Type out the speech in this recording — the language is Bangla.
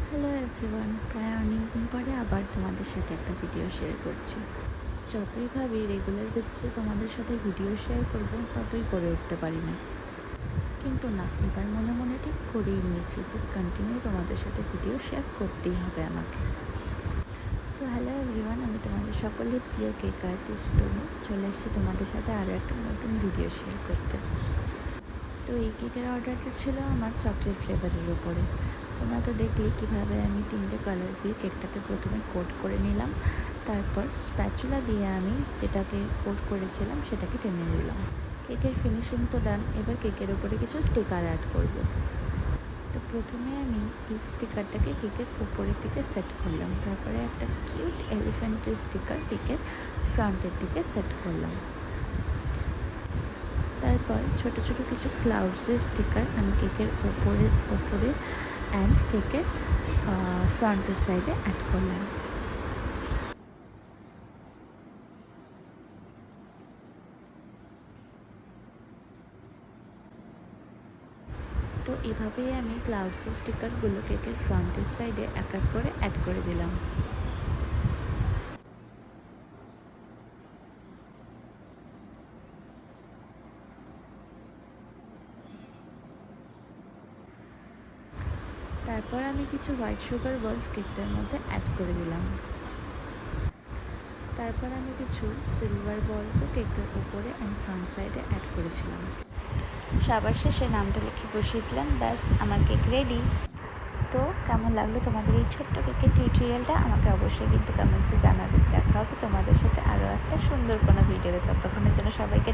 হ্যালো এভরিওয়ান, প্রায় অনেক দিন পরে আবার তোমাদের সাথে একটা ভিডিও শেয়ার করছি। যতই ভাবি রেগুলার বেসিসে তোমাদের সাথে ভিডিও শেয়ার করব, ততই করে উঠতে পারি না। কিন্তু না, এবার মনে মনে ঠিক করেই নিয়েছি যে কন্টিনিউ তোমাদের সাথে ভিডিও শেয়ার করতেই হবে আমাকে। সো হ্যালো এভরিওয়ান, আমি তোমাদের সকলের প্রিয় কেক আর্টিস্ট তনু চলে এসেছি তোমাদের সাথে আরও একটা নতুন ভিডিও শেয়ার করতে। তো এই কেকের অর্ডারটা ছিল আমার চকলেট ফ্লেভারের উপরে। তোমরা তো দেখলে কীভাবে আমি 3টে কালার দিয়ে কেকটাকে প্রথমে কোট করে নিলাম, তারপর স্প্যাচুলা দিয়ে আমি যেটাকে কোট করেছিলাম সেটাকে টেনে নিলাম। কেকের ফিনিশিং তো ডান, এবার কেকের উপরে কিছু স্টিকার অ্যাড করব। তো প্রথমে আমি এই স্টিকারটাকে কেকের উপরের দিকে সেট করলাম, তারপরে একটা কিউট এলিফ্যান্টের স্টিকার কেকের ফ্রন্টের দিকে সেট করলাম। তারপর ছোট ছোট কিছু ক্লাউডসের স্টিকার আমি কেকের ওপরে অ্যান্ড কেকের ফ্রন্টের সাইডে অ্যাড করলাম। তো এভাবেই আমি ক্লাউডসের স্টিকারগুলো কেকের ফ্রন্টের সাইডে এক এক করে অ্যাড করে দিলাম। তারপর আমি কিছু হোয়াইট সুগার বলস কেকটার মধ্যে অ্যাড করে দিলাম। তারপর আমি কিছু সিলভার বলসও কেকটার উপরে অ্যান্ড ফ্রন্ট সাইডে অ্যাড করেছিলাম। সবার শেষে নামটা লিখে বসিয়ে দিলাম, ব্যাস আমার কেক রেডি। তো কেমন লাগলো তোমাদের এই ছোট্ট কেকের টিউটোরিয়ালটা আমাকে অবশ্যই কিন্তু কমেন্টসে জানাবে। দেখা হবে তোমাদের সাথে আরও একটা সুন্দর কোনো ভিডিওতে, ততক্ষণের জন্য সবাইকে